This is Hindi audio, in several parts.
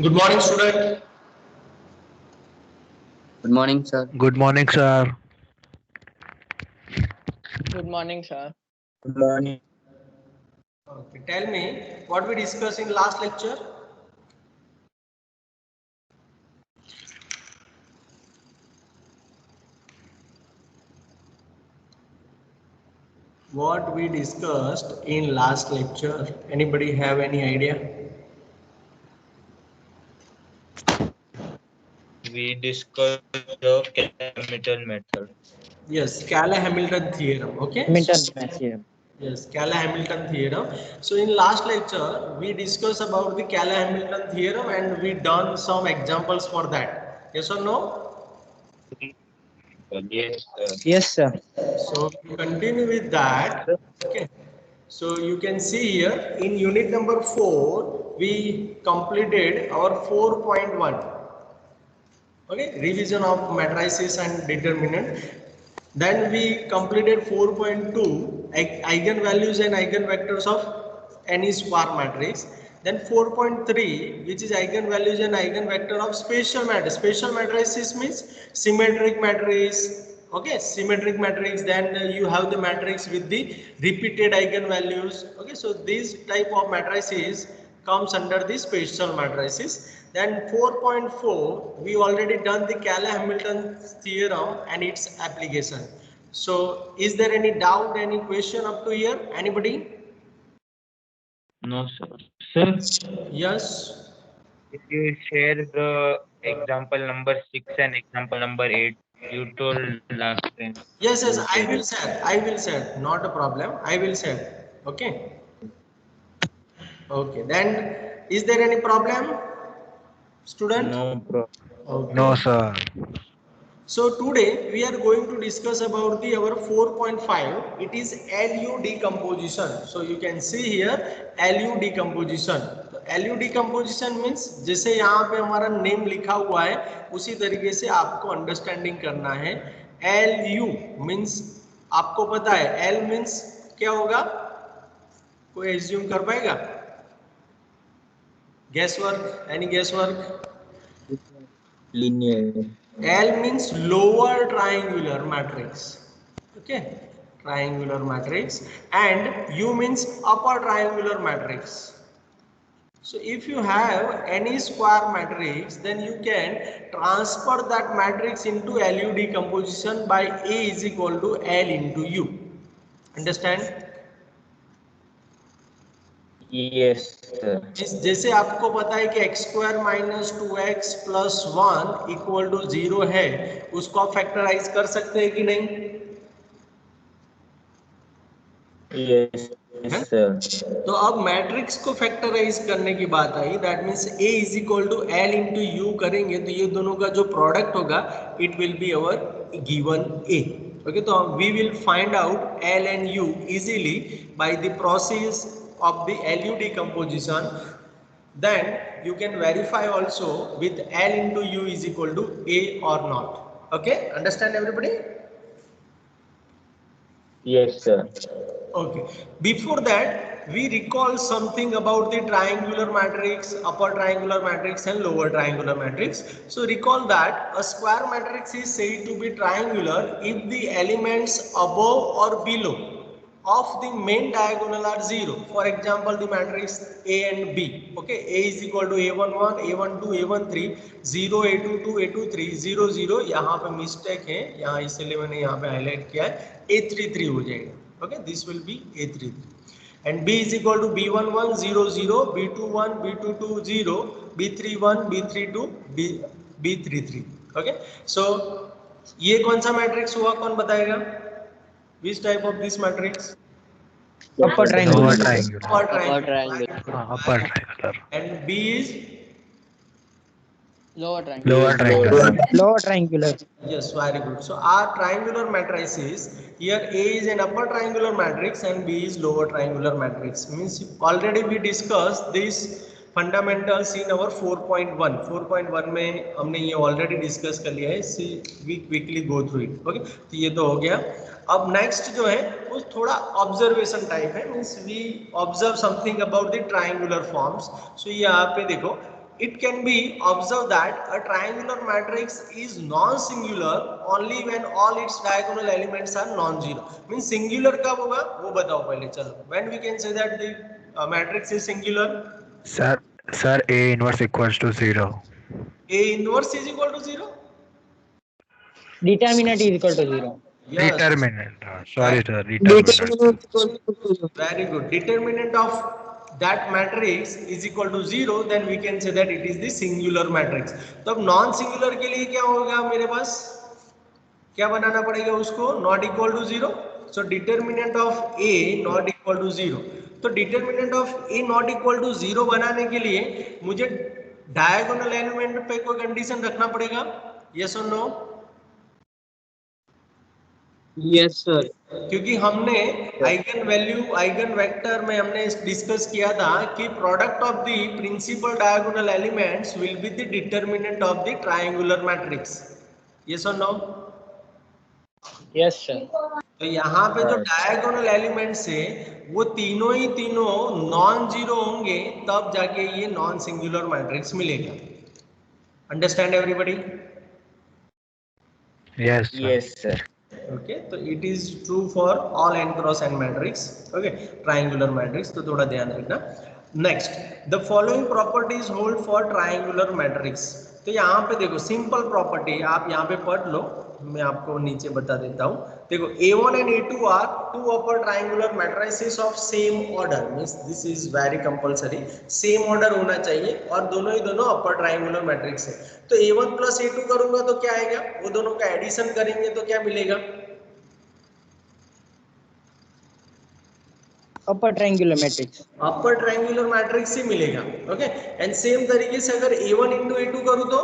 Good morning, student. Good morning, sir. Good morning, sir. Good morning, sir. Good morning. Okay, tell me what we discussed in last lecture. What we discussed in last lecture. Anybody have any idea? We discussed the Hamilton method. Yes, Cayley-Hamilton theorem. Okay. Hamilton theorem. Yes, Cayley-Hamilton theorem. So in last lecture, we discussed about the Cayley-Hamilton theorem and we done some examples for that. Yes or no? Yes, sir. Yes, sir. So we continue with that. Okay. So you can see here in unit number 4, we completed our 4.1. Okay, revision of matrices and determinant. Then we completed 4.2 eigenvalues and eigenvectors of any square matrix. Then 4.3, which is eigenvalues and eigenvector of special matrix. Special matrices means symmetric matrix. Okay, symmetric matrix. Then you have the matrix with the repeated eigenvalues. Okay, so these type of matrices comes under the special matrices. Then 4.4, we already done the Cayley-Hamilton theorem and its application. So is there any doubt, any question up to here? Anybody? No, sir. Sir, Yes. if you share the example number 6 and example number 8, you told last time. Yes, You I share will it. share. I will share. Not a problem. I will share. Okay. Okay. Then is there any problem, student? No problem. No, Okay. sir. So today we are going to discuss about the our 4.5. It is LU decomposition. So you can see here LU decomposition. तो LU decomposition means जैसे यहाँ पे हमारा नेम लिखा हुआ है उसी तरीके से आपको अंडरस्टैंडिंग करना है. LU means आपको पता है L means क्या होगा? कोई एज्यूम कर पाएगा? Guess work? Any guess work? Linear. L means lower triangular matrix. Okay, triangular matrix, and U means upper triangular matrix. So if you have any square matrix, then you can transfer that matrix into LU decomposition by A is equal to L into U. Understand? Yes, sir. जैसे आपको पता है कि x square minus 2x plus 1 equal to 0 है, उसको आप फैक्टराइज कर सकते हैं कि नहीं? Yes, है? sir. तो अब मैट्रिक्स को फैक्टराइज करने की बात आई, that means a is equal to L into U करेंगे तो ये दोनों का जो प्रोडक्ट होगा it will be our given a. Okay, तो we will find out l and u easily by the process of the LU decomposition. Then you can verify also with L into U is equal to A or not. Okay, understand everybody? Yes, sir. Okay, before that we recall something about the triangular matrix, upper triangular matrix and lower triangular matrix. So recall that a square matrix is said to be triangular if the elements above or below of the main diagonal are 0. For example, the matrix A and B. Okay, A is equal to A11, A12, A13, 0, A22, A23, 0, 0. यहाँ पे मिस्टेक है, यहाँ इसलिए मैंने यहाँ पे हाईलाइट किया है, A33 हो जाएगा. Okay, this will be A33. And B is equal to B11, 0, 0, B21, B22, 0, B31, B32, B33. Okay, so ये कौन सा मैट्रिक्स हुआ, कौन बताएगा? Which type of this matrix? Upper Lower triangular. triangular. Upper Upper triangular. triangular. Upper triangular. And B is? Lower triangular. Lower triangular. Lower triangular. Yes, very good. So our triangular matrices, here A is an upper triangular matrix and B is lower triangular matrix. Means already we discussed this fundamentals in our 4.1. 4.1 में हमने ये already discuss कर लिया है. See, we quickly go through it. Okay, तो ये तो हो गया. अब next जो है वो थोड़ा observation type है. Means we observe something about the triangular forms. So ये यहाँ पे देखो, it can be observed that a triangular matrix is non-singular only when all its diagonal elements are non-zero. Means singular कब होगा वो बताओ पहले चलो. When we can say that the matrix is singular? Sir, A inverse equals to 0. A inverse is equal to 0? Determinant is equal to 0. Yes. Determinant. Sorry, sir. Determinant. Very good. Determinant of that matrix is equal to 0, then we can say that it is the singular matrix. तो अब नॉन सिंगुलर के लिए क्या होगा मेरे पास? क्या बनाना पड़ेगा उसको? Not equal to 0. So determinant of A not equal to 0. तो determinant of A not equal to 0 बनाने के लिए मुझे डायगोनल एलिमेंट पे कोई कंडीशन रखना पड़ेगा? यस और नो? Yes, sir. क्योंकि हमने आइगन वैल्यू आइगन वेक्टर में हमने डिस्कस किया था कि product of the principal diagonal elements will be the determinant of the triangular matrix. Yes और नो? Yes, sir. तो यहाँ पे जो डायगोनल एलिमेंट्स है वो तीनों ही तीनों नॉन जीरो होंगे, तब जाके ये नॉन सिंगुलर मैट्रिक्स मिलेगा. Understand everybody? Yes, sir. Yes, sir. Okay तो it is true for all n cross n matrix. Okay triangular matrix, तो थोड़ा ध्यान रखना. Next, the following properties hold for triangular matrix. तो यहाँ पे देखो सिंपल प्रॉपर्टी आप यहाँ पे पढ़ लो, मैं आपको नीचे बता देता हूँ. देखो A1 and A2 are two upper triangular matrices of same order. Means this is very compulsory. Same order होना चाहिए और दोनों ही दोनों अपर ट्रायंगुलर मैट्रिक्स है. तो A1 प्लस A2 करूंगा तो क्या आएगा? वो दोनों का एडिशन करेंगे तो क्या मिलेगा? Upper triangular matrix. Upper triangular matrix ही मिलेगा. ओके एंड सेम तरीके से अगर A1 into A2 करूं तो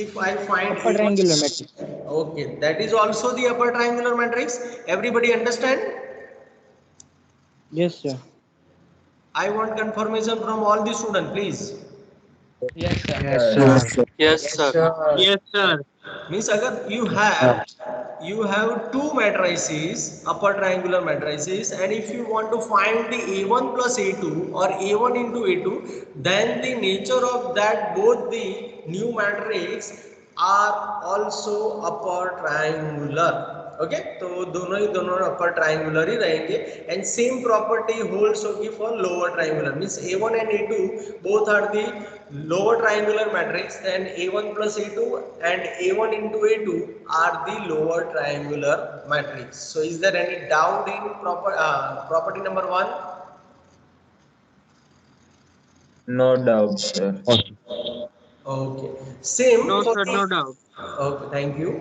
if I find Upper triangular matrix. okay, that is also the upper triangular matrix. Everybody understand? Yes, sir. I want confirmation from all the students, please. Yes, sir. Yes, sir. Yes, sir. Yes, sir. Means अगर you have two matrices, upper triangular matrices, and if you want to find the A1 plus A2 or A1 into A2, then the nature of that both the new matrix are also upper triangular. Okay तो दोनों ही दोनों अपर ट्रायंगुलर ही रहेंगे. एंड सेम प्रॉपर्टी होल्ड्स होगी for lower triangular. Means A1 and A2 both are the lower triangular matrix, and A1 plus A2 and A1 into A2 are the lower triangular matrix. So is there any doubt in property number 1? No doubt, sir. Okay, same No, for sir. the, No doubt. okay, thank you.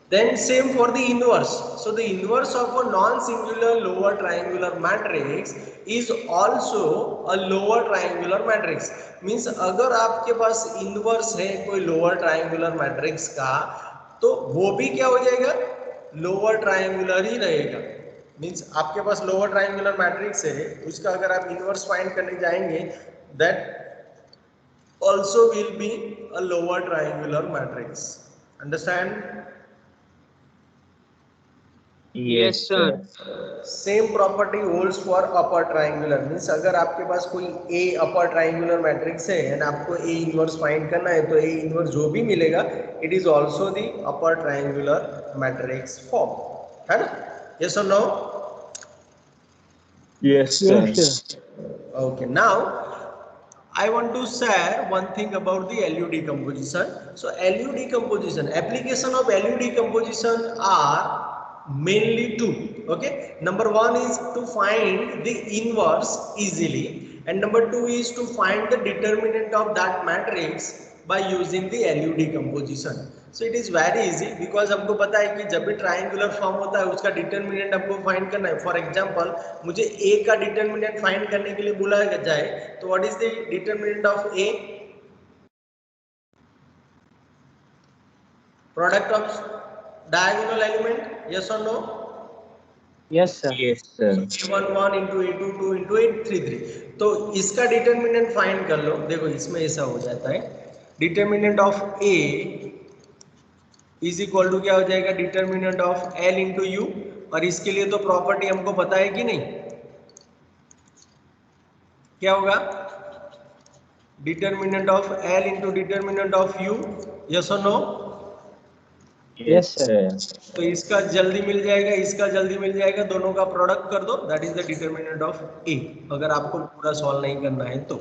Then same for the inverse. So the inverse of a non-singular lower triangular matrix is also a lower triangular matrix. Means अगर आपके पास inverse है कोई lower triangular matrix का, तो वो भी क्या हो जाएगा? Lower triangular ही रहेगा. Means आपके पास lower triangular matrix है, उसका अगर आप inverse find करने जाएंगे, that also will be a lower triangular matrix. Understand? Yes, sir. Same property holds for upper triangular. Means अगर आपके पास कोई A अपर ट्रायंगुलर मैट्रिक्स है एंड आपको A इनवर्स फाइंड करना है, तो A इनवर्स जो भी मिलेगा it is also the upper triangular matrix form. है ना? यस और no? Yes, sir. Yes, sir. Okay, now I want to share one thing about the LU decomposition. So LU decomposition, application of LU decomposition are mainly two. Okay, number one is to find the inverse easily, and number two is to find the determinant of that matrix by using the LU decomposition. So it is very easy because हमको पता है कि जब भी ट्रायंगुलर फॉर्म होता है उसका डिटरमिनेंट हमको फाइंड करना है. फॉर एग्जांपल मुझे A का डिटरमिनेंट फाइंड करने के लिए बुलाया जाए, तो what is the determinant of A? Product of diagonal element, yes or no? Yes, sir. Yes, sir. A1 1 into A2 2 into A3 3. तो इसका डिटरमिनेंट फाइंड कर लो. देखो इसमें ऐसा हो जाता है, determinant of A is equal to क्या हो जाएगा? Determinant of L into U. और इसके लिए तो प्रॉपर्टी हमको पता है कि नहीं? क्या होगा? Determinant of L into determinant of U, yes or no? Yes, sir. तो इसका जल्दी मिल जाएगा, इसका जल्दी मिल जाएगा, दोनों का प्रोडक्ट कर दो, that is the determinant of A। अगर आपको पूरा सॉल्व नहीं करना है तो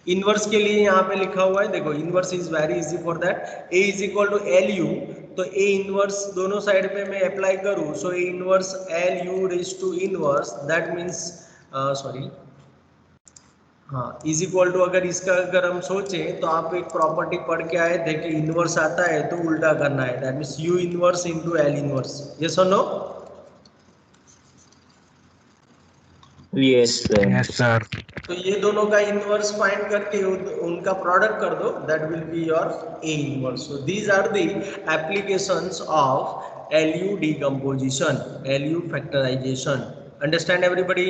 इनवर्स के लिए यहाँ पे लिखा हुआ है, देखो inverse is very easy for that. A is equal to LU, तो A इनवर्स दोनों साइड पे मैं अप्लाई करूँ, so A inverse LU raise to inverse, that means sorry हाँ इज इक्वल टू, अगर इसका अगर हम सोचें तो आप एक प्रॉपर्टी पढ़ के आए, देखिए इनवर्स आता है तो उल्टा करना है, that means U inverse into L inverse, yes और no? Yes, sir. Yes, sir. तो ये दोनों का इनवर्स फाइंड करके उनका प्रोडक्ट कर दो, that will be your A inverse. So these are the applications of LU decomposition, LU factorization, understand everybody?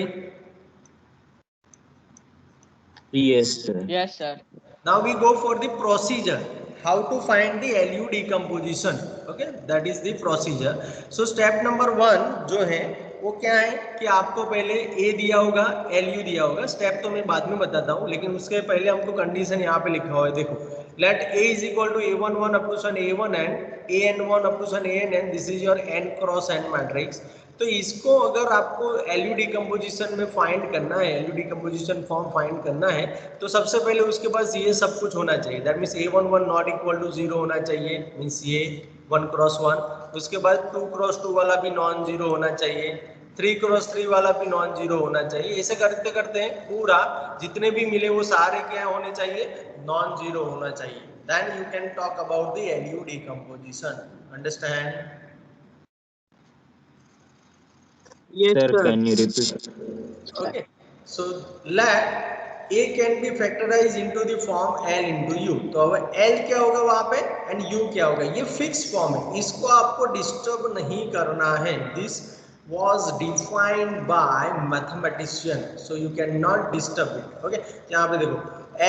Yes, sir. Yes, sir. Now we go for the procedure, how to find the LU decomposition, okay, that is the procedure. So step number 1 जो है वो क्या है कि आपको पहले A दिया होगा, LU दिया होगा, स्टेप तो मैं बाद में बताता हूँ, लेकिन उसके पहले हमको कंडीशन यहाँ पे लिखा हुआ है, देखो let A is equal to A11 up to sun A1n, AN1 up to sun ANN, this is your n cross n matrix। तो इसको अगर आपको LU डिकम्पोजिशन में फाइंड करना है, LU डिकम्पोजिशन फॉर्म फाइंड करना है, तो सबसे पहले उसके पास ये सब कुछ होना चाहिए, that means A11 not equal to 0 होना चाहिए, मीन्स ये 1 क्रॉस 1, उसके बाद 2 क्रॉस 2 वाला भी नॉन जीरो होना चाहिए, 3 क्रॉस 3 वाला भी नॉन जीरो होना चाहिए। ऐसे करते करते पूरा जितने भी मिले वो सारे क्या होने चाहिए, नॉन जीरो होना चाहिए, then you can talk about the LU decomposition, understand? Yes, Sir, sir. can you repeat? Okay, so let A can be factorized into the form L into U, तो अब L क्या होगा वहां पे एंड U क्या होगा, ये फिक्स फॉर्म है, इसको आपको डिस्टर्ब नहीं करना है, this was defined by mathematician, so you cannot disturb it, okay? यहाँ पे देखो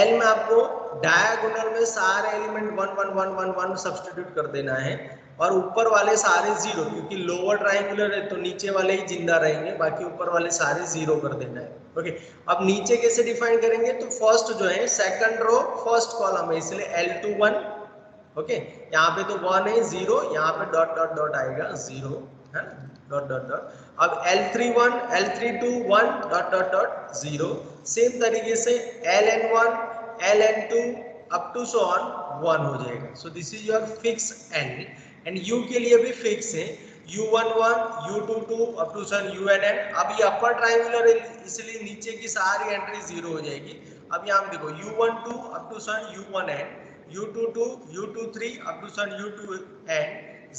L में आपको डायगोनल में सारे एलिमेंट 1 1 1 1 1 सब्स्टिट्यूट कर देना है, और ऊपर वाले सारे जीरो, क्योंकि लोअर ट्रायंगुलर है तो नीचे वाले ही जिंदा रहेंगे, बाकी ऊपर वाले सारे जीरो कर देना है, ओके? अब नीचे कैसे डिफाइन करेंगे, तो फर्स्ट जो है सेकंड रो फर्स्ट कॉलम है, इसलिए L21, ओके? यहाँ पे तो 1 है 0, यहाँ पे डॉट डॉट डॉट आएगा 0 है, डॉट डॉट डॉट। अब L31 L32 1 dot dot dot 0, same तरीके से LN1 LN2 up to so on 1 हो जाएगा। सो this is your fix L, and U के लिए भी फिक्स है, U11 U22 up to sun UNN। अब ये अपर ट्रायंगुलर है इसलिए नीचे की सारी एंट्री 0 हो जाएगी। अब यहाँ पे देखो U12 up to sun U1N, U22 U23 up to sun U2N,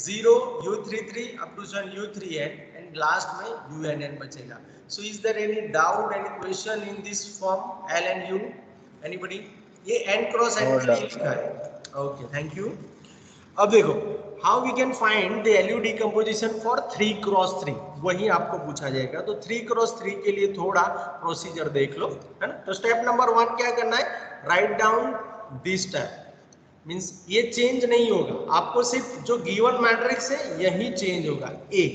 0 U33 up to sun U3N, and लास्ट में UNN बचेगा। So is there any doubt, any question in this form L and U? Anybody? ये n क्रॉस n के लिए लिखा है, ओके, थैंक यू। अब देखो how we can find the LU decomposition for 3 cross 3, वही आपको पूछा जाएगा। तो 3 क्रॉस 3 के लिए थोड़ा प्रोसीजर देख लो, है ना? तो स्टेप नंबर 1 क्या करना है, write down this step, means ये चेंज नहीं होगा, आपको सिर्फ जो गिवन मैट्रिक्स है यही चेंज होगा, A,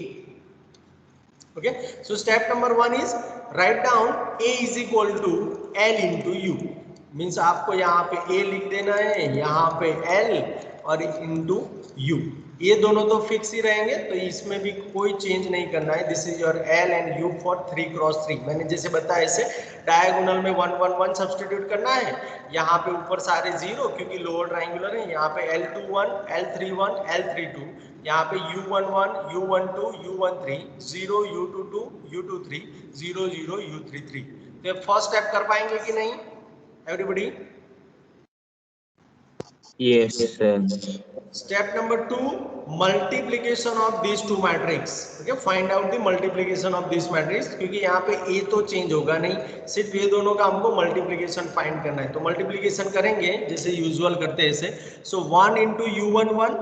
okay? So step number 1 is write down A is equal to L into U, means आपको यहाँ पे A लिख देना है, यहाँ पे L और इंटू U, ये दोनों तो फिक्स ही रहेंगे, तो इसमें भी कोई चेंज नहीं करना है। This is your L and U for 3 cross 3। मैंने जैसे बताया ऐसे डायगोनल में 1 1 1 सब्स्टिट्यूट करना है, यहाँ पे ऊपर सारे 0 क्योंकि लोअर ट्रायंगुलर है, यहाँ पे L21 L31 L32, यहाँ पे U11 U12 U13, 0 U22 U23, 0 0 U33। तो फर्स्ट स्टेप कर पाएंगे कि नहीं everybody? Yes, sir. Step number 2, multiplication of these two matrix, okay? Find out the multiplication of this matrix, क्योंकि यहाँ पे A तो चेंज होगा नहीं, सिर्फ ये दोनों का हमको मल्टीप्लीकेशन फाइंड करना है। तो मल्टीप्लीकेशन करेंगे जैसे यूजुअल करते हैं ऐसे, so 1 into U11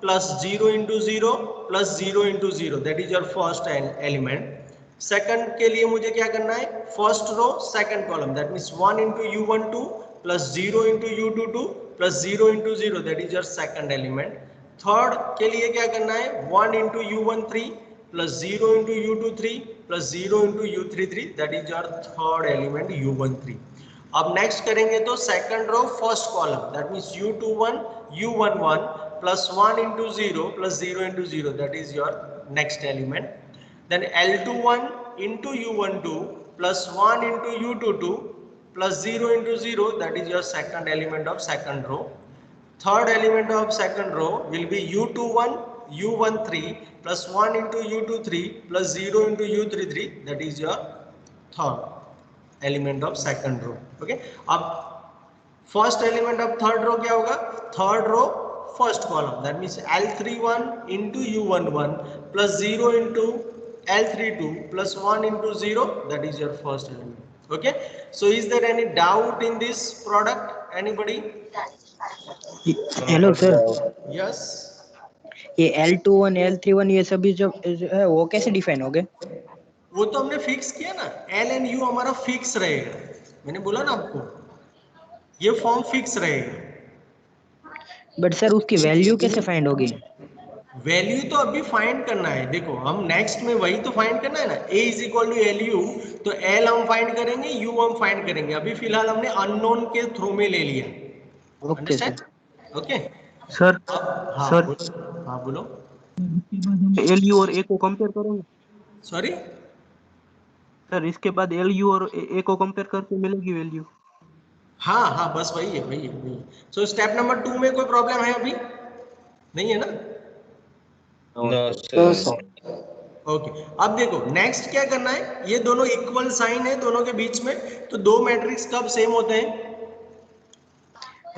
plus 0 into 0 plus 0 into 0, that is your first element. Second के लिए मुझे क्या करना है, first row second column, that means 1 into U12 plus 0 into U22 plus 0 into 0, that is your second element. Third के लिए क्या करना है, 1 into U13 plus 0 into U23 plus 0 into U33, that is your third element U13। अब नेक्स्ट करेंगे तो second row first column, that means U21 U11 plus 1 into 0 plus 0 into 0, that is your next element. Then L21 into U12 plus 1 into U22 plus 0 into 0, that is your second element of second row. Third element of second row will be U21 U13 plus 1 into U23 plus 0 into U33, that is your third element of second row. Okay, अब first element of third row क्या होगा? Third row first column, that means L31 into U11 plus 0 into L32 plus 1 into 0, that is your first element. Okay, so is there any doubt in this product? Anybody? Hello sir, Yes, ये L21 L31 ये सभी जो है वो कैसे डिफाइन हो गए? वो तो हमने फिक्स किया ना, L एंड U हमारा फिक्स रहेगा, मैंने बोला ना आपको, ये फॉर्म फिक्स रहेगा. बट सर उसकी वैल्यू कैसे फाइंड होगी? वैल्यू तो अभी फाइंड करना है. देखो हम नेक्स्ट में वही तो फाइंड करना है ना, A is equal to L U, तो L हम फाइंड करेंगे, U हम फाइंड करेंगे. अभी फिलहाल हमने अननोन के थ्रू में ले लिया. Okay sir. Understand? Okay. Sir हाँ सर बोलो, हाँ बोलो. एल यू और ए को कंपेयर करेंगे सॉरी, सर, इसके बाद एल यू और ए को कंपेयर करके मिलेगी वैल्यू. हाँ हाँ बस वही है, वही है, वही है. सो स्टेप नंबर 2 में कोई प्रॉब्लम है अभी? नहीं है ना? No, sir. ओके, अब देखो नेक्स्ट क्या करना है. ये दोनों इक्वल साइन है दोनों के बीच में, तो दो मैट्रिक्स कब सेम होते हैं?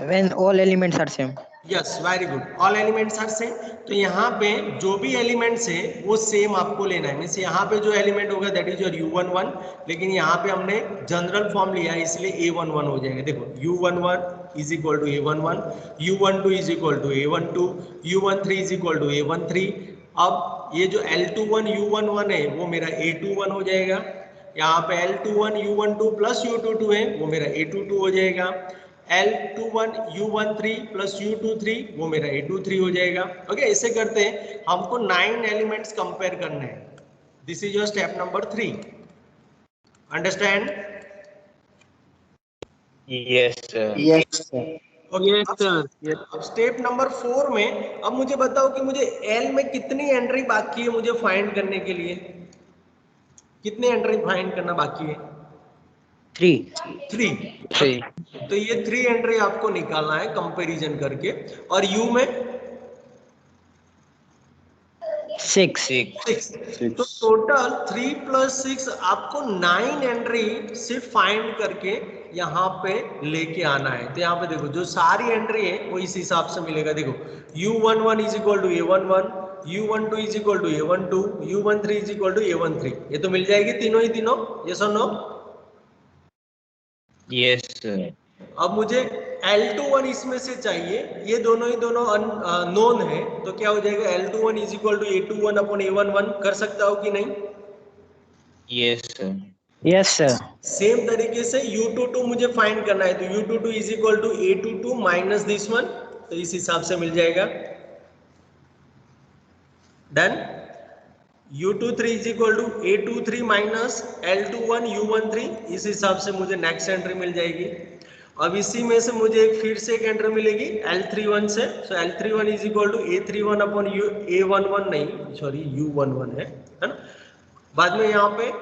When all elements are same. Yes, very good, all elements are same. तो यहाँ पे जो भी एलिमेंट्स है वो सेम आपको लेना है. मीन्स यहाँ पे जो एलिमेंट होगा दैट इज योर U11, लेकिन यहाँ पे हमने जनरल फॉर्म लिया है इसलिए A11 हो जाएगा. देखो U11 is equal to A11, U12 is equal to A12, U13 is equal to A13. अब ये जो L21 U11 है वो मेरा A21 हो जाएगा. यहाँ पे L21 U12 प्लस U22 है वो मेरा A22 हो जाएगा. L21 U13 प्लस U23 वो मेरा A23 हो जाएगा. ओके, ऐसे करते हैं. हमको 9 एलिमेंट्स कंपेयर करने हैं. This is your step number 3. Understand? Yes, sir. Yes sir. Yes, sir. Yes. अब स्टेप नंबर 4 में अब मुझे बताओ कि मुझे L में कितनी एंट्री बाकी है मुझे फाइंड करने के लिए. कितनी एंट्री फाइंड करना बाकी है? 3. 3. तो ये 3 एंट्री आपको निकालना है कंपैरिजन करके. और U में 6. 6. तो टोटल 3 प्लस 6 आपको 9 एंट्री सिर्फ फाइंड करके यहाँ पे लेके आना है. तो यहाँ पे देखो जो सारी एंट्री है वो इस हिसाब से मिलेगा. देखो U11 is equal to A11, U12 is equal to A12, U13 is equal to A13. ये तो मिल जाएगी तीनों ही तीनों. यस और नो? Yes, sir. अब मुझे L21 इसमें से चाहिए. ये दोनों ही दोनों नोन है, तो क्या हो जाएगा? L21 is equal to A21 upon A11. कर सकता हो कि नहीं? Yes, sir. Yes sir. Same तरीके से U22 मुझे फाइंड करना है, तो U22 is equal to A22 minus this one. तो इस हिसाब से मिल जाएगा. Done. U23 is equal to A23 minus L21 U13. इस हिसाब से मुझे नेक्स्ट एंट्री मिल जाएगी. अब इसी में से मुझे एक फिर से एक एंट्री मिलेगी L31 से. So L31 is equal to A31 upon A11, नहीं सॉरी U11 है ना. बाद में यहाँ पे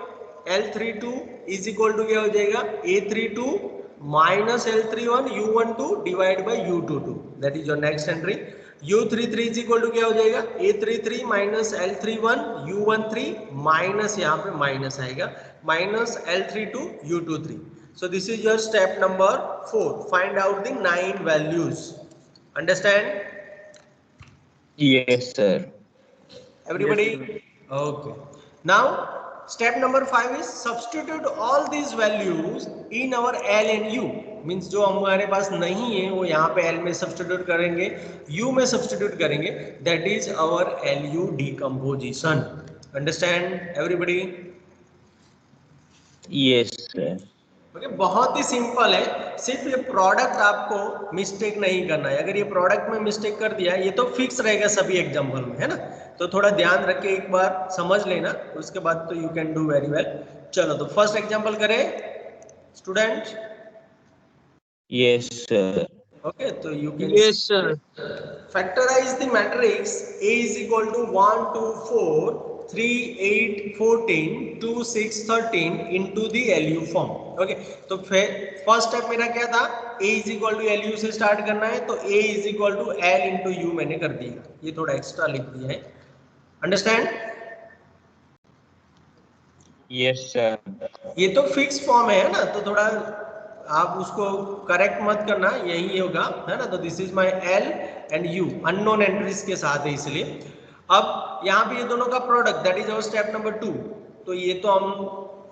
L32 इज इक्वल टू क्या हो जाएगा? A32 minus L31 U12 divide by U22, that is your next entry. U33 is equal to क्या हो जाएगा? A33 minus L31 U13 minus यहाँ पे माइनस आएगा minus L32 U23. So this is your step number 4. Find out the 9 values. Understand? Yes, sir. Everybody? Okay. Now step number 5 is substitute all these values in our L and U. Means जो हमारे पास नहीं है वो यहाँ पे L में सब्सटीट्यूट करेंगे, U में सब्सटीट्यूट करेंगे. That is our LU decomposition. Understand everybody? Yes, sir. Okay, बहुत ही सिंपल है. सिर्फ ये प्रोडक्ट आपको मिस्टेक नहीं करना है. अगर ये प्रोडक्ट में मिस्टेक कर दिया ये तो फिक्स रहेगा सभी एग्जाम्पल में, है ना. तो थोड़ा ध्यान रख के एक बार समझ लेना, उसके बाद तो you can do very well. चलो तो फर्स्ट एग्जाम्पल करें student. Yes, sir. Okay, so you can Yes, sir. factorize the matrix A is equal to 1, 2, 4, 3, 8, 14, 2, 6, 13 into the LU form. Okay, तो फर्स्ट स्टेप मेरा क्या था, A is equal to LU से स्टार्ट करना है, तो A is equal to L into U मैंने कर दिया, ये थोड़ा एक्स्ट्रा लिख दिया है, अंडरस्टैंड? Yes, sir. ये तो फिक्स फॉर्म है ना, तो थोड़ा आप उसको करेक्ट मत करना, यही होगा, है ना? तो this is my L and you unknown entries के साथ है, इसलिए अब यहाँ पे ये दोनों का product, that is our step number 2। तो ये तो हम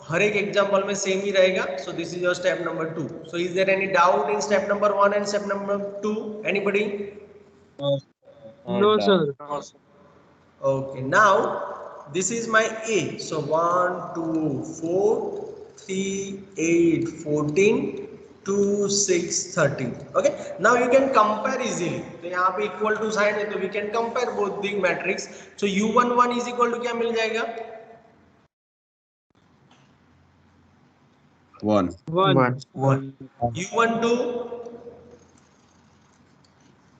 हर एक एग्जांपल में सेम ही रहेगा, so this is your step number 2। So is there any doubt in step number 1 and step number 2? Anybody? No, sir. Okay, now this is my A. So 1, 2, 4, 3, 8, 14, 2, 6, 13. Okay, now you can compare easily. तो यहाँ पे equal to sign है, तो we can compare both the matrix. So U11 is equal to क्या मिल जाएगा? 1. 1, U12,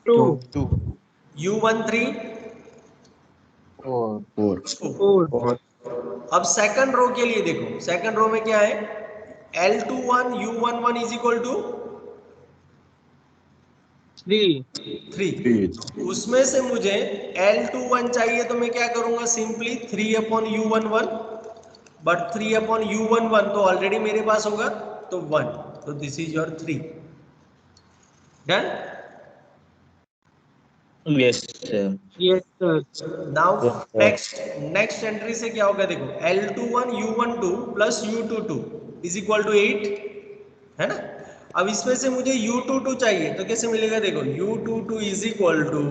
2, U13, 4. 4, अब सेकंड रो के लिए देखो, सेकंड रो में क्या है, L21 U11 is equal to 3। उसमें से मुझे L21 चाहिए, तो मैं क्या करूंगा, सिंपली 3/U11, बट 3/U11 तो ऑलरेडी मेरे पास होगा, तो 1, तो this is your 3। Done? Yes, sir. yes, sir. Now next entry से क्या होगा, देखो L21 U12 plus U22 is equal to 8, है ना? अब इसमें से मुझे U22 चाहिए, तो कैसे मिलेगा, देखो U22 is equal to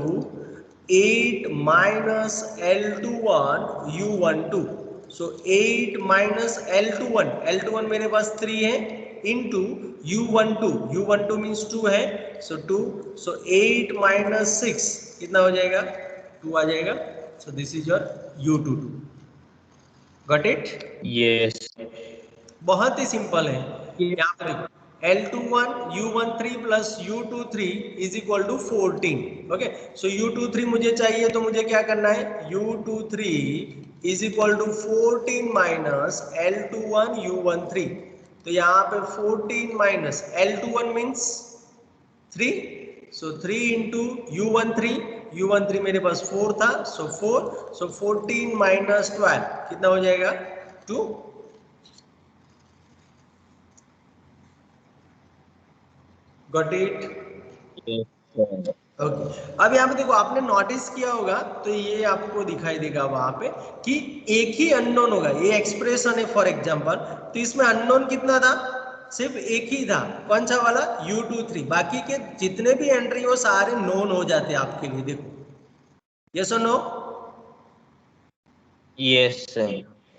8 minus L21 U12। So 8 minus L21 मेरे पास 3 है, इंटू U12 मीन्स 2 है, सो 2, सो 8 माइनस 6 कितना हो जाएगा, 2 आ जाएगा। सो this is your U22। Got it? Yes. बहुत ही सिंपल है। यहाँ पे देखो L21 U13 plus U23 is equal to 14। Okay, so U23 मुझे चाहिए, तो मुझे क्या करना है, U23 is equal to 14 minus L21 U13। तो यहाँ पे 14 माइनस L21 मीन्स 3, सो 3 इंटू U13 मेरे पास 4 था, सो 4, सो 14 माइनस 12 कितना हो जाएगा, 2। Got it? Yes, sir. Okay, अब यहाँ पे देखो, आपने नोटिस किया होगा, तो ये आपको दिखाई देगा वहां पे कि एक ही अननोन होगा, ये एक्सप्रेशन है फॉर एग्जांपल, तो इसमें अननोन कितना था, सिर्फ एक ही था, कौन सा वाला, U23। बाकी के जितने भी एंट्री हो सारे नोन हो जाते हैं आपके लिए, देखो यस और नो? Yes, sir.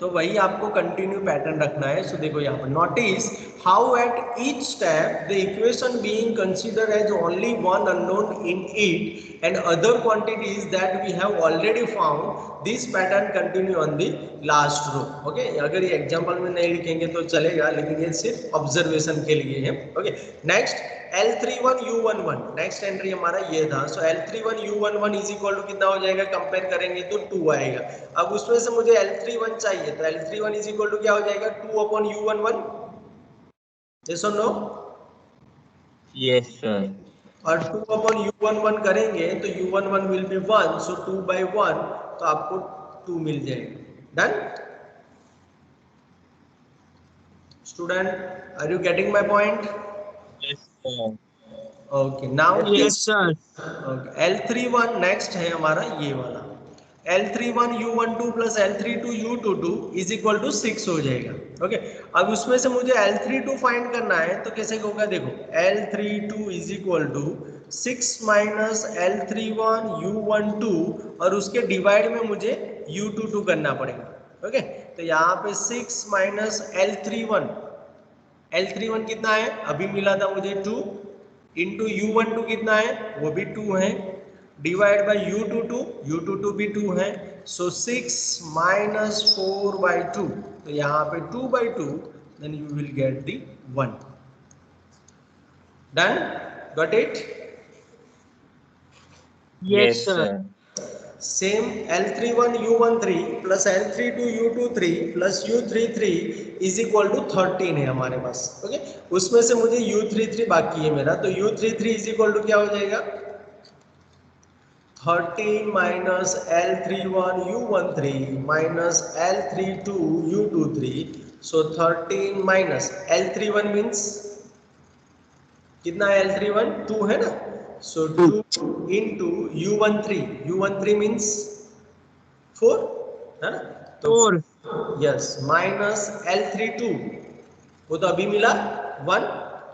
तो वही आपको कंटिन्यू पैटर्न रखना है। सो देखो यहाँ पर notice how at each step the equation being considered as only one unknown in it and other quantities that we have already found, this pattern continue on the last row. Okay, अगर ये एग्जांपल में नहीं लिखेंगे तो चलेगा, लेकिन ये सिर्फ ऑब्जर्वेशन के लिए है। Okay, next L31 U11, next entry हमारा ये था। सो L31 U11 is equal to कितना हो जाएगा, कंपेयर करेंगे तो 2 आएगा। अब उसमें से मुझे L31 चाहिए, तो L31 इज इक्वल टू क्या हो जाएगा, 2/U11। यस और नो? Yes, sir. और 2/U11 करेंगे तो U11 विल बी 1, सो 2/1, तो आपको 2 मिल जाएगा। Done? Student, are you getting my point? Yes, sir. Okay, now yes, sir. Okay, L31 next है हमारा ये वाला, L31 U12 plus L32 U22 is equal to 6 हो जाएगा। ओके, अब उसमें से मुझे L32 फाइंड करना है, तो कैसे होगा, देखो L32 is equal to 6 minus L31 U12 और उसके डिवाइड में मुझे U22 करना पड़ेगा। ओके, तो यहाँ पे 6 माइनस L31 कितना है, अभी मिला था मुझे 2, इंटू U12 कितना है, वो भी 2 है, डिवाइड बाय U22 भी 2 है, सो 6 माइनस 4/2, तो यहाँ पे 2/2, then you will get the 1। Done? Got it? Yes, sir. Same L31 U13 plus L32 U23 plus U33 is equal to 13 है हमारे पास. ओके, उसमें से मुझे U33 बाकी है मेरा, तो U33 is equal to क्या हो जाएगा? 13 minus L31 U13 minus L32 U23. So 13 minus L31 means कितना है? L31 2 है ना, so 2 into U13 means 4 है ना, तो 4 yes minus L32 वो तो अभी मिला 1,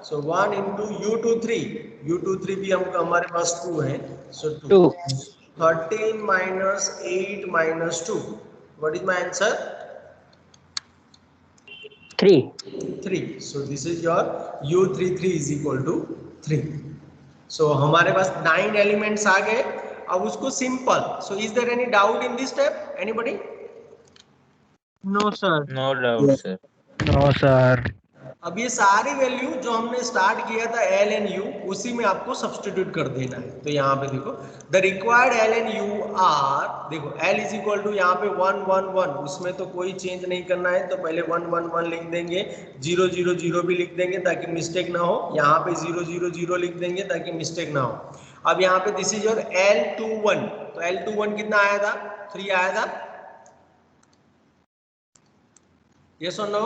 so 1 into U23 भी हमको हमारे पास 2 है, so 2. 13 minus 8 minus 2, what is my answer? 3. So this is your U33 is equal to 3. So हमारे पास 9 elements आ गए. अब उसको simple. So is there any doubt in this step? Anybody? No, sir. No doubt, sir. No, sir. अब ये सारी वैल्यू जो हमने स्टार्ट किया था एल एन यू, उसी में आपको सब्स्टिट्यूट कर देना है. तो यहाँ पे देखो the required L and U are, देखो एल इज इक्वल टू यहाँ पे 1 1 1, उसमें तो कोई चेंज नहीं करना है, तो पहले 1 1 1 लिख देंगे, 0 0 0 भी लिख देंगे ताकि मिस्टेक ना हो, यहाँ पे 0 0 0 लिख देंगे ताकि मिस्टेक ना हो. अब यहाँ पे दिस इज योर L21, तो L21 कितना आया था? 3 आया था. यस और नो?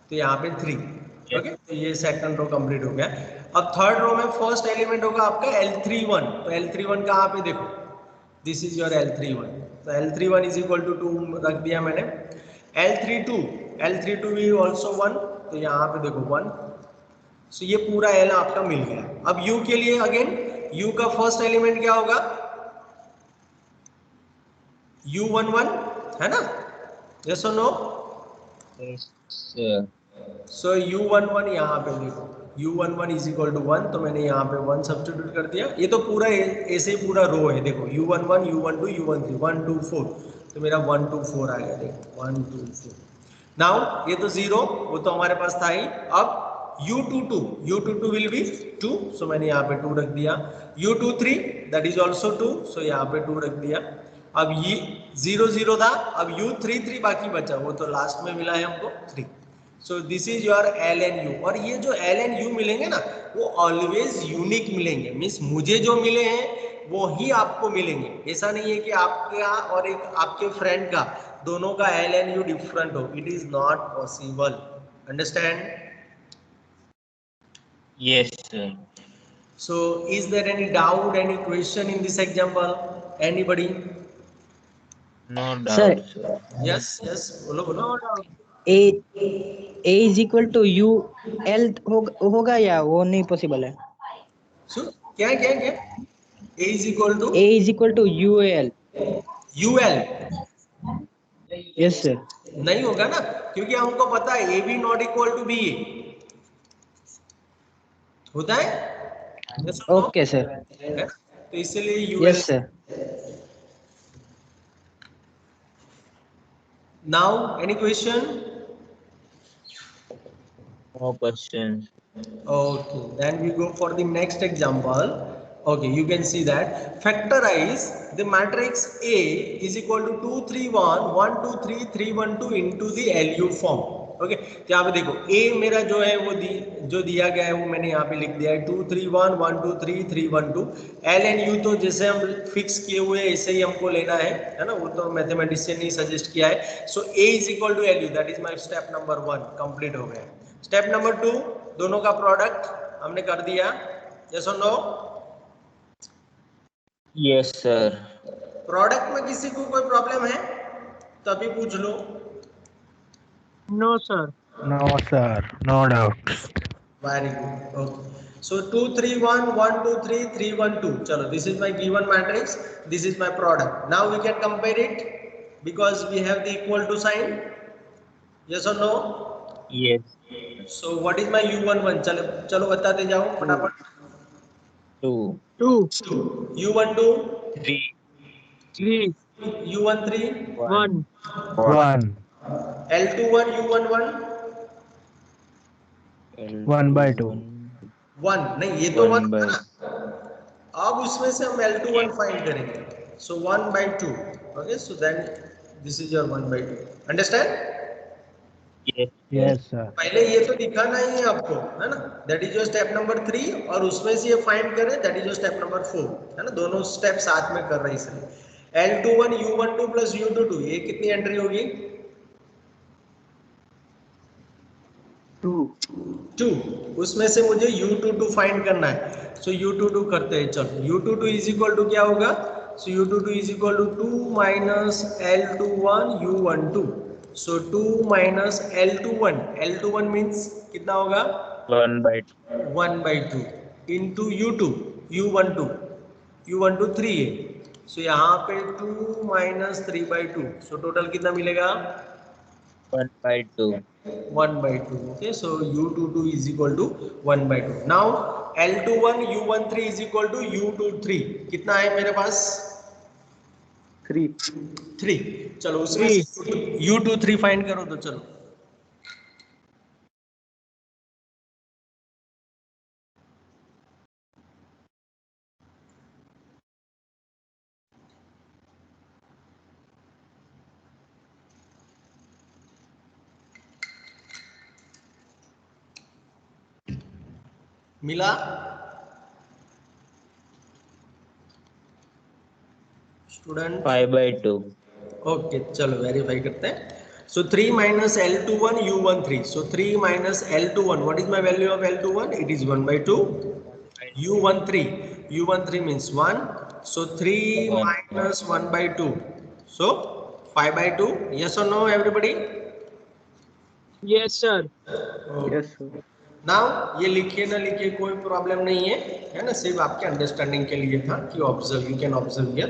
तो यहाँ पे 3. ओके, तो ये सेकंड रो कंप्लीट हो गया. अब थर्ड रो में फर्स्ट एलिमेंट होगा आपका L31, तो L31 कहाँ पे देखो, दिस इज योर L31, तो L31 इज इक्वल टू 2 रख दिया मैंने. L32 भी ऑल्सो 1, तो यहाँ पे देखो 1. सो ये पूरा L आपका मिल गया. अब U के लिए अगेन U का फर्स्ट एलिमेंट क्या होगा? U11 है ना, यस और नो? Yes, sir. सो U11 यहाँ पे देखो, U11 इज इक्वल टू 1, तो मैंने यहाँ पे 1 सब्स्टिट्यूट कर दिया. ये तो पूरा ऐसे ही पूरा रो है. देखो U11 U12 U13 1 2 4, तो मेरा 1 2 4 आ गया. देखो 1 2 4. नाउ ये तो 0, वो तो हमारे पास था ही. अब U22 विल बी 2, सो मैंने यहाँ पे 2 रख दिया. U23 दैट इज ऑल्सो 2, सो यहाँ पे 2 रख दिया. अब ये 0 0 था, अब U33 बाकी बचा, वो तो लास्ट में मिला है हमको 3. So this is your L and U. और ये जो एल एन यू मिलेंगे ना, वो ऑलवेज यूनिक मिलेंगे. मीन्स मुझे जो मिले हैं वो ही आपको मिलेंगे. ऐसा नहीं है कि आपका और एक आपके फ्रेंड का दोनों का एल एन यू डिफरेंट हो. It is not possible. Understand? Yes, sir. So is there any doubt, any question in this example? Anybody? No Sir. doubt, sir. Yes, बोलो बोलो. A is equal to U L होगा या वो नहीं पॉसिबल है? So क्या A is equal to A is equal to U L. UL yes sir. नहीं होगा ना, क्योंकि हमको पता है AB not equal to BA होता है. Yes or no? Okay sir. तो इसलिए UL. Yes sir. Now any question? No questions. Okay, then we go for the next example. Okay, you can see that factorize the matrix A is equal to 2 3 1 1 2 3 3 1 2 into the LU form. Okay, तो यहाँ पे देखो A मेरा जो है वो जो दिया गया है वो मैंने यहाँ पे लिख दिया है 2 3 1 1 2 3 3 1 2. L and U तो जैसे हम फिक्स किए हुए ऐसे ही हमको लेना है ना, वो तो मैथमेटिशियन ने सजेस्ट किया है. So A is equal to LU, that is my step number 1 complete हो गया. स्टेप नंबर 2, दोनों का प्रोडक्ट हमने कर दिया. यस और नो? Yes, sir. प्रोडक्ट में किसी को कोई प्रॉब्लम है तो अभी पूछ लो. No, sir. No, sir. No doubts. Very good. Okay, so 2 3 1 1 2 3 3 1 2. चलो, this is my given matrix, this is my product. Now we can compare it because we have the equal to sign. Yes और no? Yes. So what is my U11? चलो बताते जाओ फटाफट. 2, 2, U12 3, 3, U13 1, 1. L21 U11 1 by 2. 1 नहीं, ये तो 1 1 by था ना। अब उसमें से हम L21 फाइंड करेंगे, so 1/2। Okay, so then this is your 1/2। Understand? yes, Yes, sir. पहले ये तो दिखाना ही है आपको, है ना, that is your step number 3, और उसमें से ये फाइंड करें, that is your step number 4, है ना, दोनों स्टेप साथ में कर रहे हैं इसलिए। L21 U12 प्लस U22, ये कितनी एंट्री होगी? 2। उसमें से मुझे U22 फाइंड करना है, सो U22 करते हैं। चलो, U22 इज इक्वल टू क्या होगा? So U22 is equal to 2 minus L21 U12, so 2 minus L21 means कितना होगा? 1 by 1/2 इंटू U12 3 है, सो यहाँ पे 2 माइनस 3/2, सो टोटल कितना मिलेगा? 1 by 2 1/2. Okay, so U22 is equal to 1/2. Now L21 U13 is equal to U23, कितना है मेरे पास? 3। चलो उसमें से U23 फाइंड करो तो चलो। मिला? स्टूडेंट 5 by 2 ओके, चलो वेरीफाई करते हैं। सो 3 minus L21 U13, so 3 minus L21, what is my value of L21? It is 1/2। U13 means 1, so 3 1 minus 1/2, so 5/2. Yes or no, everybody? Yes, sir. Yes, sir. Now ये लिखिए ना लिखिए कोई प्रॉब्लम नहीं है ना, सिर्फ आपके अंडरस्टैंडिंग के लिए था कि observe, you can observe here.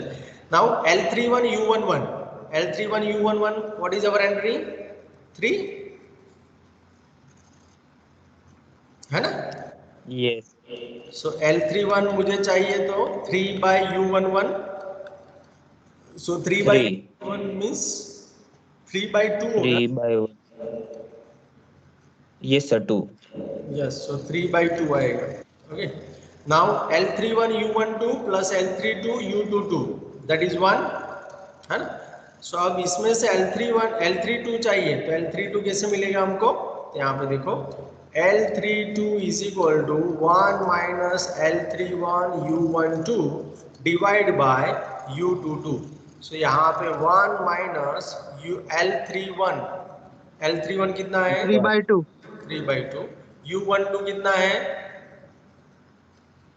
Now L31 U11, what is our entry? 3, है ना? yes, सो L31 मुझे चाहिए तो 3/U11, so 3/1 means 3/2 होगा। 3 by 1 yes sir 2 यस, सो 3/2 आएगा। Okay, now L31 U12 plus L32 U22, that is 1, है ना? सो अब इसमें से L32 चाहिए, तो L32 कैसे मिलेगा हमको? तो यहाँ पे देखो, L32 is equal to 1 minus L31 U12 divide by U22। So यहाँ पे 1 माइनस L31 कितना है? 3/2. 3/2। U12 कितना है?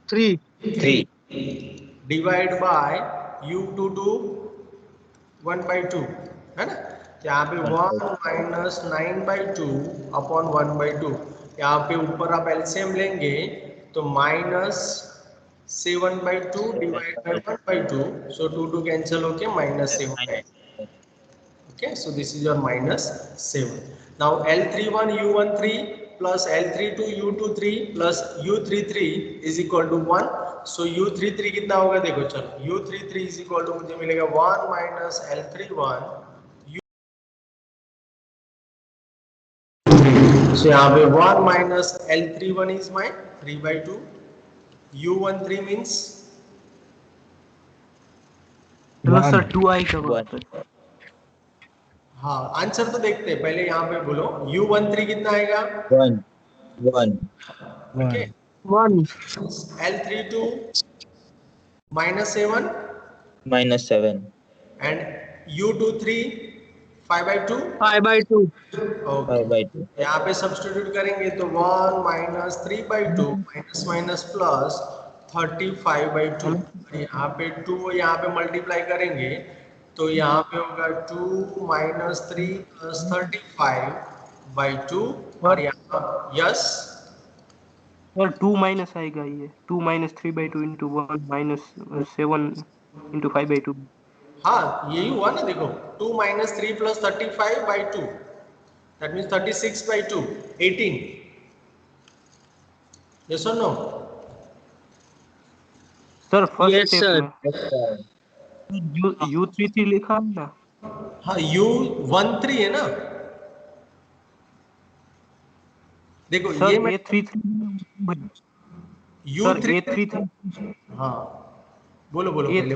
3. 3 डिवाइड बाय U22 1/2, है ना? यहाँ पे 1 माइनस 9/2 अपॉन 1/2, यहाँ पे ऊपर आप एलसीएम लेंगे तो minus 7/2 divide by 1/2, so 2 cancel होके minus 7। Okay, so this is your minus 7. Now L31 U13 plus L32 U23 plus U33 is equal to 1. So U33 कितना होगा देखो, चलो U33 is equal to मुझे मिलेगा 1 minus L31 U, so यहाँ पे 1 minus L31 is my 3/2. U13 means plus sir 2 आएगा वहाँ 1 पे। हाँ, आंसर तो देखते हैं, पहले यहाँ पे बोलो U13 कितना आएगा? 1 1 okay, 1. L32 minus 7 minus 7 and U23 5/2। 5/2. Okay, 5 by 2 यहाँ पे सब्स्टिट्यूट करेंगे तो 1 माइनस 3/2 माइनस माइनस प्लस 35/2, यहाँ पे 2 यहाँ पे मल्टीप्लाई करेंगे तो यहाँ पे होगा 2 माइनस 3 प्लस 35/2, और यहाँ यस सर 2 माइनस आएगा ये, 2 माइनस 3/2 इंटू 1 माइनस 7 इंटू 5/2। हाँ, यही हुआ ना, देखो 2 minus 3 plus 35/2, that means 36/2, 18। Yes और no? Sir first Yes, step sir. में U33 लिखा है ना? हाँ, U13 है ना, देखो सर ये मैं A33 सर U3 A33 हाँ बोलो बोलो पहले।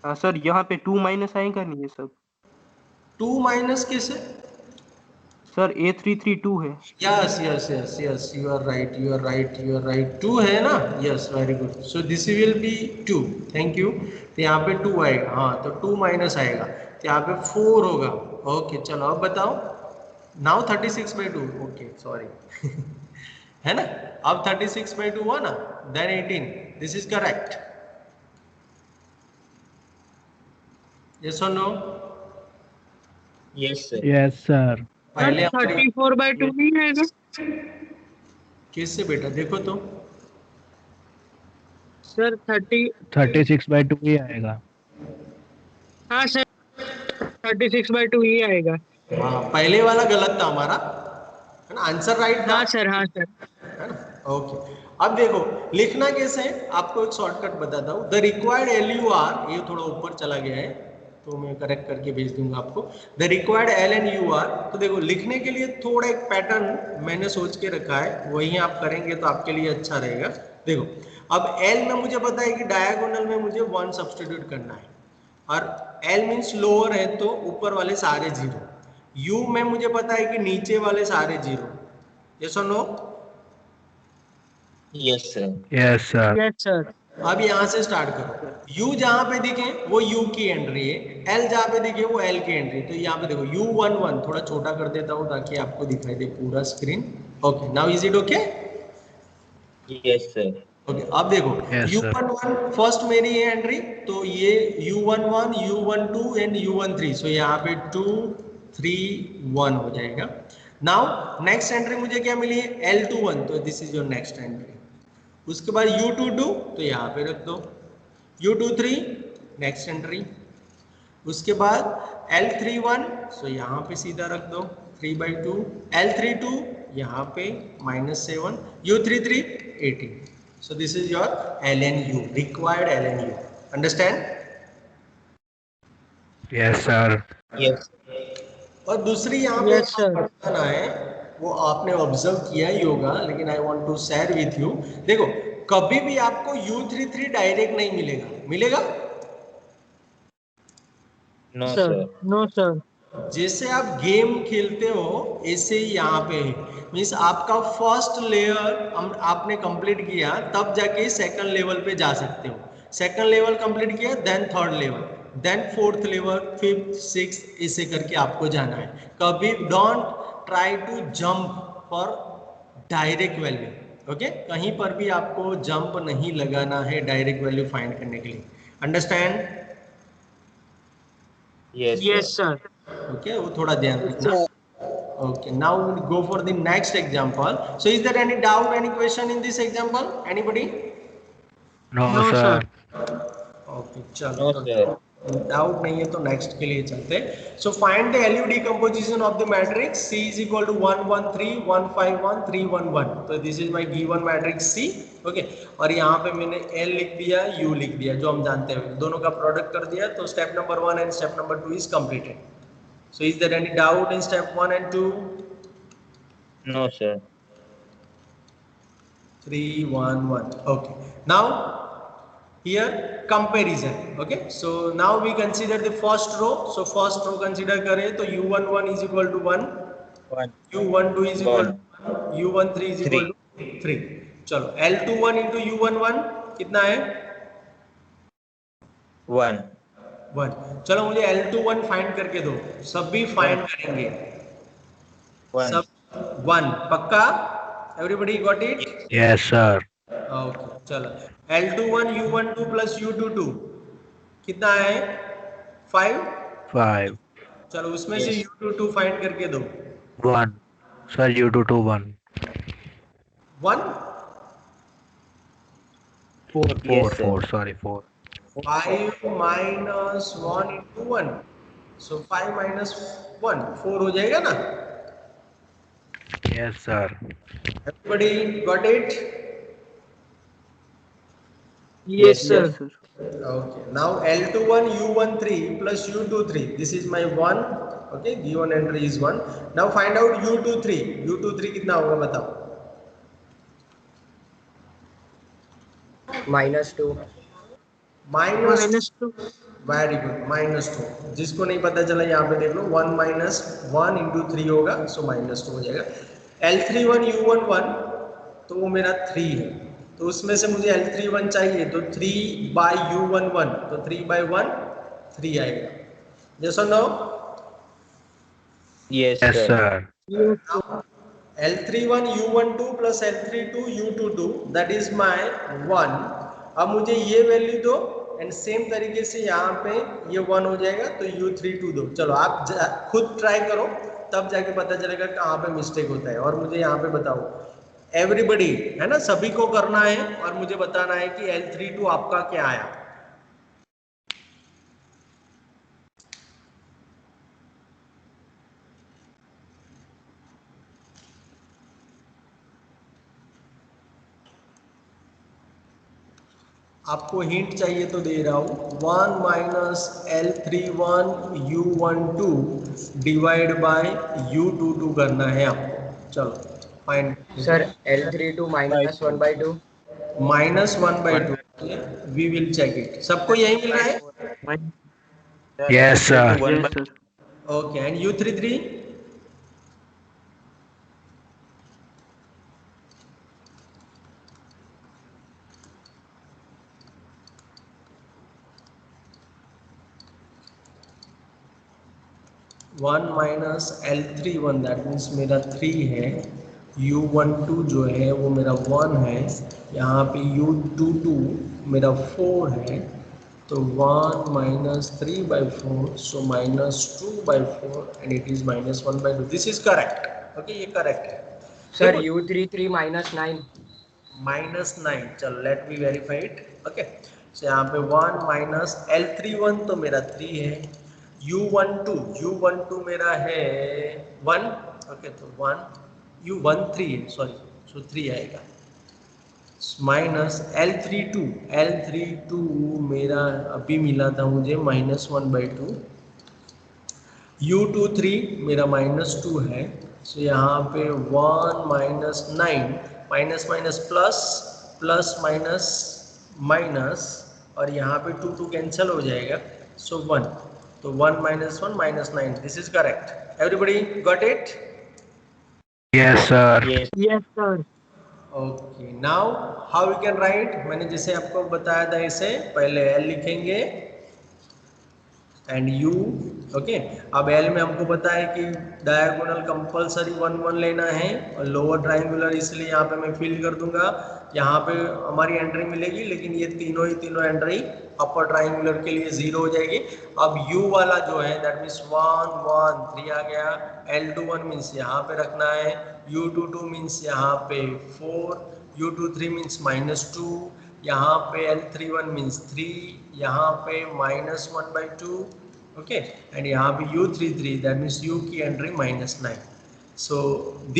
सर यहाँ पे 2 माइनस आएगा नहीं ये सब? 2 माइनस कैसे? सर A33 2 है। Yes yes yes yes you are right you are right you are right 2 है ना? Yes very good. So this will be 2। Thank you. तो यहाँ पे 2 आएगा, हाँ तो 2 माइनस आएगा तो यहाँ पे 4 होगा। ओके चलो अब बताओ। नाउ 36/2 ओके सॉरी है ना? अब 36/2 हुआ ना, then 18 this is correct. Yes और no? Yes, sir. Yes, sir. पहले 34/2 नहीं आएगा? किससे बेटा देखो तो। सर 30, 36/2 ही आएगा. हाँ सर 36/2 ही आएगा। हाँ पहले वाला गलत था हमारा, है ना? आंसर राइट था, हाँ सर है ना? ओके अब देखो लिखना कैसे है, आपको एक शॉर्टकट बताता हूँ। द रिक्वायर्ड LUR, ये थोड़ा ऊपर चला गया है तो मैं करेक्ट करके भेज दूंगा आपको। द रिक्वायर्ड LNUR, तो देखो लिखने के लिए थोड़ा एक पैटर्न मैंने सोच के रखा है, वही आप करेंगे तो आपके लिए अच्छा रहेगा। देखो अब L में मुझे पता है कि डायगोनल में मुझे 1 सब्सटीट्यूट करना है, और L मीन्स लोअर है तो ऊपर वाले सारे 0। U में मुझे पता है कि नीचे वाले सारे 0। यस और no? Yes, sir. Yes, sir. Yes sir. अब यहाँ से स्टार्ट करो। U जहाँ पे दिखे वो U की एंट्री है, L जहाँ पे दिखे वो L की एंट्री। तो यहाँ पे देखो U11 थोड़ा छोटा कर देता हूँ ताकि आपको दिखाई दे पूरा screen. Okay now is it okay? Yes, sir. Okay अब देखो Yes, sir. U11 फर्स्ट मेरी है एंट्री, तो ये U11 U12 एंड U13। सो यहाँ पे 2 3 1 हो जाएगा। नाउ नेक्स्ट एंट्री मुझे क्या मिली है? L21, तो this is your next entry. उसके बाद U22 तो यहाँ पे रख दो, U23 नेक्स्ट एंट्री। उसके बाद L31 सो यहाँ पे सीधा रख दो 3/2, L32 यहाँ पे -7, U33 18। So this is your LNU, required LNU। Understand? Yes, sir. Yes. और दूसरी यहाँ पे यस सर। बताना है, वो आपने ऑब्जर्व किया ही होगा लेकिन I want to share with you. देखो कभी भी आपको U33 डायरेक्ट नहीं मिलेगा, मिलेगा? No, सर sir. No sir. जैसे आप गेम खेलते हो ऐसे ही यहाँ पे मीन्स आपका फर्स्ट लेयर आपने कंप्लीट किया तब जाके सेकंड लेवल पे जा सकते हो। सेकंड लेवल कंप्लीट किया then third level, then fourth level, fifth sixth, ऐसे करके आपको जाना है। कभी don't try to jump for direct value. Okay कहीं पर भी आपको जंप नहीं लगाना है डायरेक्ट वैल्यू फाइंड करने के लिए। Understand? Yes, yes sir. Sir. Okay वो थोड़ा ध्यान रखना। Okay, now we'll go for the next example. So is there any doubt, any question in this example? Anybody? No, no sir. Sir. Okay, चलो No, तो sir. डाउट नहीं है तो नेक्स्ट के लिए चलते हैं। So find the LU decomposition of the matrix C is equal to 1 1 3 1 5 1 3 1 1। तो this is my given matrix C। Okay और यहाँ पे मैंने L लिख दिया, U लिख दिया, जो हम जानते हैं, दोनों का प्रोडक्ट कर दिया। तो step number 1 and step number 2 is completed. So is there any doubt in step 1 and 2? No, sir. 3 1 1 okay. Now here comparison. Okay, so now we consider the first row. So first row consider करें तो U11 is equal to 1, 1, U12 is equal 1, to 1, U13 is equal 3. to 3। चलो L21 into U11 कितना है? 1. 1। चलो मुझे L21 फाइंड करके दो, सब भी फाइंड करेंगे। 1. सब 1 पक्का? Everybody got it? Yes, sir. Okay चलो L21 U12 प्लस U22 कितना है? 5। 5. चलो उसमें से Yes. U22 फाइंड करके दो। 1. Sir, U22 1. 1 4. Yes, sir. 4. Sorry, 4. 5 minus 1 into 1, so 5 minus 1 4 हो जाएगा ना? Yes, sir. Everybody got it? Yes Yes, sir. Sir. Okay, now L21 U13 plus U23, this is my 1 okay, given entry is 1. Now find out U23. U23 कितना होगा बताओ. -2. माइनस. -2. Very good, -2. जिसको नहीं पता चला यहाँ पे देख लो, 1 माइनस 1 इंटू 3 होगा, सो -2 हो जाएगा. L31 U11 तो वो मेरा 3 है, तो उसमें से मुझे L31 चाहिए, तो 3 बाई U11, तो 3 बाई 1 3 आएगा. यस और no? Yes, Yes, sir. sir. L31 U12 plus L32 U22 that is my 1. अब मुझे ये वैल्यू दो एंड सेम तरीके से यहाँ पे ये 1 हो जाएगा, तो U32 दो. चलो आप खुद ट्राई करो, तब जाके पता चलेगा कहाँ पे मिस्टेक होता है. और मुझे यहाँ पे बताओ, एवरीबडी है ना, सभी को करना है और मुझे बताना है कि L32 आपका क्या आया. आपको हिंट चाहिए तो दे रहा हूँ. 1 minus L31 U12 divide by U22 करना है आपको. चलो find. Sir L32 -1/2. -1/2. We will check it. सबको यही मिल रहा है? Yes, sir. Yes, sir. Okay, and U33? One minus L31 that means मेरा 3 है. U12 जो है वो मेरा 1 है. यहाँ पे U22 मेरा 4 है, तो 1 minus 3/4, so -2/4 and it is -1/2. This is correct. Okay, ये करेक्ट है. Sir U33 -9. -9. चलो let me verify it. Okay, so यहाँ पे 1 माइनस L31 तो मेरा 3 है. U12 मेरा है 1. ओके, तो 1 U13 है, सॉरी, सो 3 आएगा. माइनस L32 मेरा अभी मिला था मुझे -1/2. U23 मेरा -2 है, सो यहाँ पे 1 minus 9, minus minus plus, plus minus minus, और यहाँ पे 2 कैंसिल हो जाएगा, सो 1. तो 1 minus 1 -9. This is correct. Everybody got it? Yes, sir. Yes. Yes, sir. Okay, now how you can write. मैंने जैसे आपको बताया था, इसे पहले L लिखेंगे एंड U. ओके, अब L में हमको पता है कि डायगोनल कंपलसरी 1 1 लेना है, और लोअर ट्रायंगुलर इसलिए यहाँ पे मैं फिल कर दूंगा. यहाँ पे हमारी एंट्री मिलेगी, लेकिन ये तीनों ही तीनों एंट्री अपर ट्रायंगुलर के लिए 0 हो जाएगी. अब U वाला जो है दैट मीन्स 1 1 3 आ गया. L21 मीन्स यहाँ पे रखना है. U22 मीन्स यहाँ पे 4. U23 means -2. यहाँ पे L31 मीन्स 3. यहाँ पे -1/2. ओके, एंड यहाँ पे U33 दैट मीन्स U की entry -9. So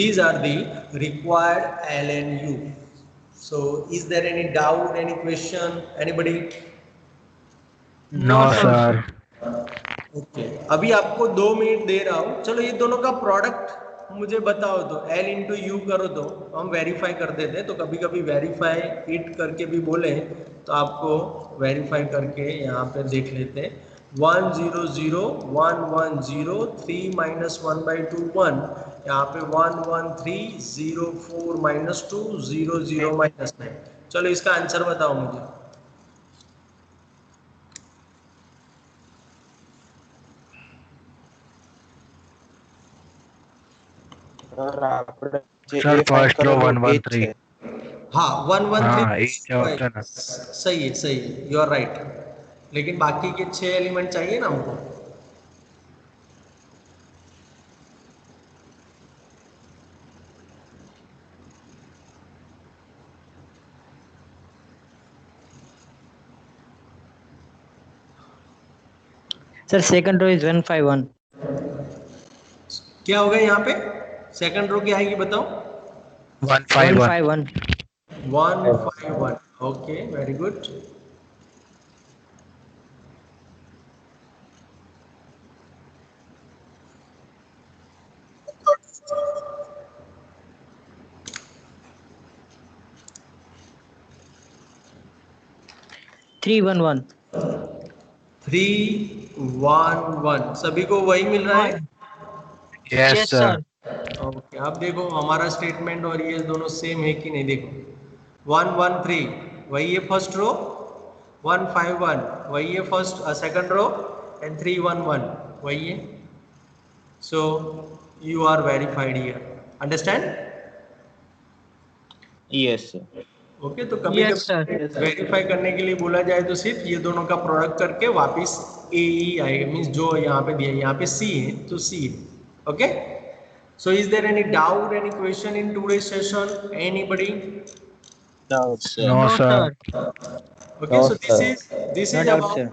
these are the required L and U. So is there any doubt, any question, anybody? No, sir. Okay, अभी आपको 2 मिनट दे रहा हूँ. चलो ये दोनों का प्रोडक्ट मुझे बताओ, तो L इंटू यू करो तो हम वेरीफाई कर देते हैं. तो कभी कभी वेरीफाई इट करके भी बोले तो आपको वेरीफाई करके यहाँ पे देख लेते हैं. 1 0 0 1 1 0 3 -1/2 1. यहाँ पे 1 1 3 0 4 -2 0 0 -9. चलो इसका आंसर बताओ मुझे. Sir, first row 1 1 3. हाँ, 1 1 हाँ, 3 एक ऑप्शन है. सही है, सही है, यू आर राइट. लेकिन बाकी के 6 एलिमेंट चाहिए ना हमको. Sir, second row is 151. क्या होगा यहाँ पे? सेकंड रो क्या आएगी बताओ? 151. 151. Okay, very good. 311 311 सभी को वही मिल रहा है? Yes, sir. ओके, अब देखो हमारा स्टेटमेंट और ये दोनों सेम है कि नहीं, देखो 113 वही है फर्स्ट रो, 151 वही है फर्स्ट सेकंड रो, एंड 311 वही है. So you are verified here, understand? Yes, sir. Okay, तो कभी Yes, sir. वेरीफाई करने के लिए बोला जाए तो सिर्फ ये दोनों का प्रोडक्ट करके वापस ए ही आएगा, मीन्स जो यहाँ पे दिया है, यहाँ पे सी है तो सी है. Okay, so is there any doubt, any question in today session, anybody? Doubt, sir. No, sir. Okay, so this No is doubt, about, sir.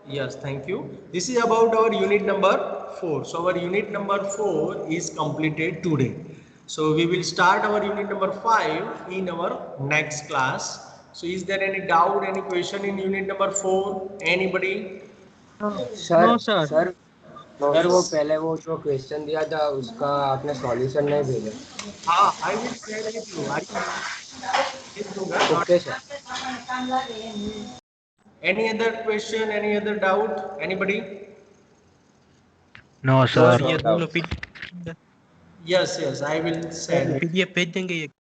yes, thank you. This is about our unit number 4. So our unit number 4 is completed today. So we will start our unit number 5 in our next class. So is there any doubt, any question in unit number 4? Anybody? Sir No, sir. Sir sir वो पहले वो जो क्वेश्चन दिया था उसका आपने सॉल्यूशन नहीं भेजा. हाँ, I will share with you. Are you? भेज दूंगा. Okay sir. Any other question? Any other doubt? Anybody? No, sir. ये दोनों PDF Yes, I will share. भेज देंगे ये